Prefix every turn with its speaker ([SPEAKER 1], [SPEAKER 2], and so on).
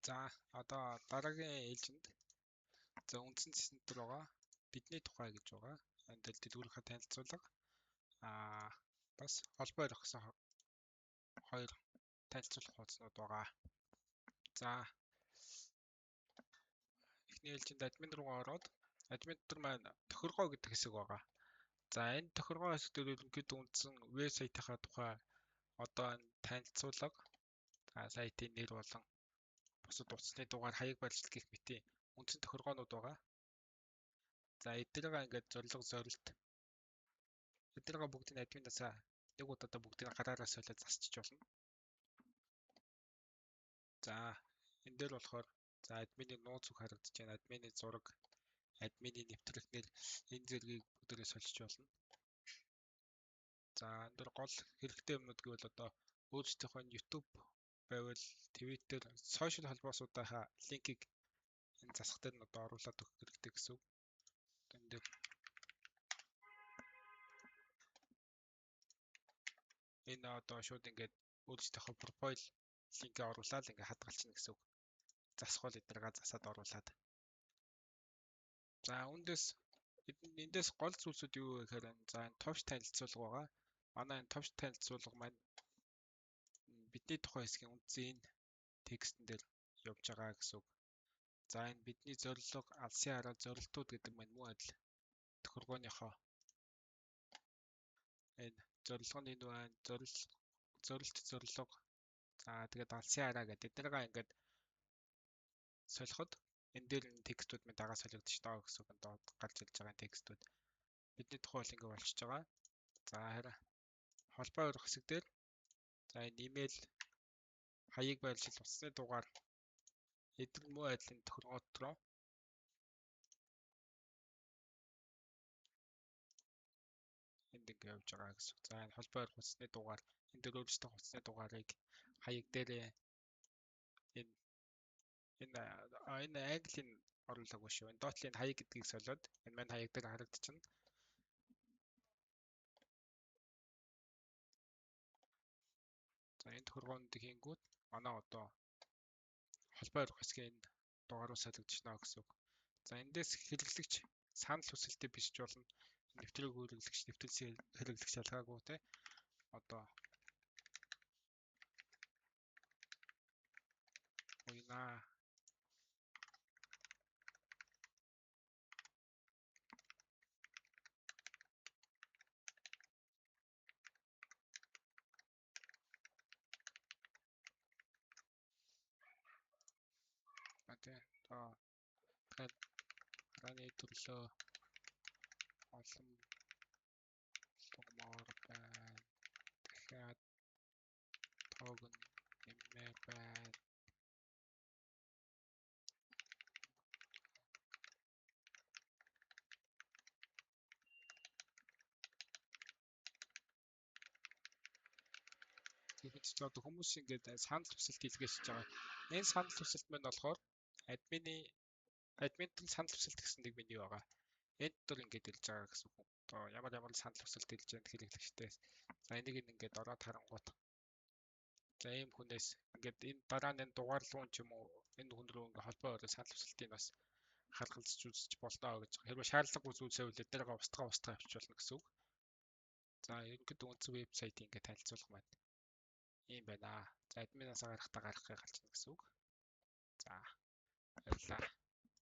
[SPEAKER 1] За одоо дараагийн ээлжинд үндсэн цэцнэр байгаа. Бидний тухай гэж байгаа. Энд дэлгүүрийнхээ танилцуулга. Бас холбоо өргөсөн хоёр танилцуулах хуудснууд байгаа. За эхний ээлжинд админ руугаа ороод админ дотор маань тохиргоо гэдэг хэсэг байгаа. За энэ тохиргоо хэсэг дээр ерөнхийдөө үндсэн веб-сайтынхаа тухай одоо энэ танилцуулга, сайтын нэр болон бусад утасны дугаар, хаяг барилт гэх мэтийн үндсэн тохиргоонууд байгаа. За эднийгээ ингээд зорилт эднийгээ бүгдийг админасаа нэг удаа бүгдийг гараараа солиод засчих болно. За энэ дээр болохоор админы нууц үг харагдаж байна. Админы зураг, админы нэвтрэх нэр энэ зэргийг бүгдээрээ сольж болно. За энэ дээр гол хэрэгтэй юмнууд гэвэл одоо өөрсдийнхөө YouTube байвал Twitter, сошиал холбоосуудынхаа линкийг энэ засах дээр нь одоо оруулаад өгөх хэрэгтэй гэсэн үг. Энэ дээр энэ одоо шууд ингээд өөрсдийнхөө профайл линкээ оруулаад ингээд хадгалчихна гэсэн үг. Засах бол эднийгээ засаад оруулаад. За эндээс гол зүйлсүүд юу вэ гэхээр энэ товч танилцуулга байгаа. Манай энэ товч танилцуулга маань бидний тухайн хэсгийн үндсэн текстэн дээр явж байгаа гэсэн үг. За энэ бидний зорилго, алсын хараа зорилтууд гэдэг маань мөн адил тохиргооныхоо энэ зорилгоны энэ байна, зорилт зорилго. За тэгээд алсын хараа гэдэг эднийгээ ингээд солиход энэ дээр энэ текстүүд минь дагаа солигдож таа гэсэн үг. Доод гарч ирж байгаа текстүүд бидний тухай бол ингээд болчихж байгаа. За харин холбоо өргөх хэсэг дээр энэ имэйл, хаяг байрлал, утасны дугаар эдгээр муу адилын тохиргоо дотроо энд ингээд явж байгаа гэсэн. За энэ холбоо өргөх утасны дугаар энэ дээр өөрсдөө утасны дугаарыг хаяг дээрээ энэ английн оруулаагүй шүү. Энэ доотлын хаяг гэдгийг солиод энэ маань хаяг дээр харагдчихна. За энэ тохиргоонуудыг хийнгүүт манай одоо холбоо өргөх хэсгийн энэ дугаарууд солигдчихно гэсэн үг. За эндээс хэрэглэгч санал хүсэлтээ бичиж болно. Нэвтрэг хэрэглэгч, нэвтрэлсэн хэрэглэгч ялгаагүй те. Одоо уйна харааны төрлөө олон лугмаар байна. Дахиад тоог нь нэмээр байна. Тэгэхэд ч одоо хүмүүс ингээд санал хүсэлт илгээшиж байгаа. Энэ санал хүсэлт маань болохоор админт санал хүсэлт гэсэн нэг меню байгаа. Энд дээр ингээд ирж байгаа гэсэн үг. Одоо ямар санал хүсэлт илж байгаа хэрэглэгчдээс. За энийг ингээд ороод харангуут. За ийм хүнээс ингээд энэ дараа нь дугаар руу ч юм уу энэ хүн рүү ингээд холбоо өрөө санал хүсэлтийг бас харгалзаж үзэж болноо гэж. Хэрвээ шаардлагагүй зүйлсээ үл эднийгээ устгаа авчиж болно гэсэн үг. За ерөнхийдөө үндсэн веб сайтын ингээд танилцуулга маань ийм байна. За админасаа гарахтаа гарахыг галжна гэсэн үг.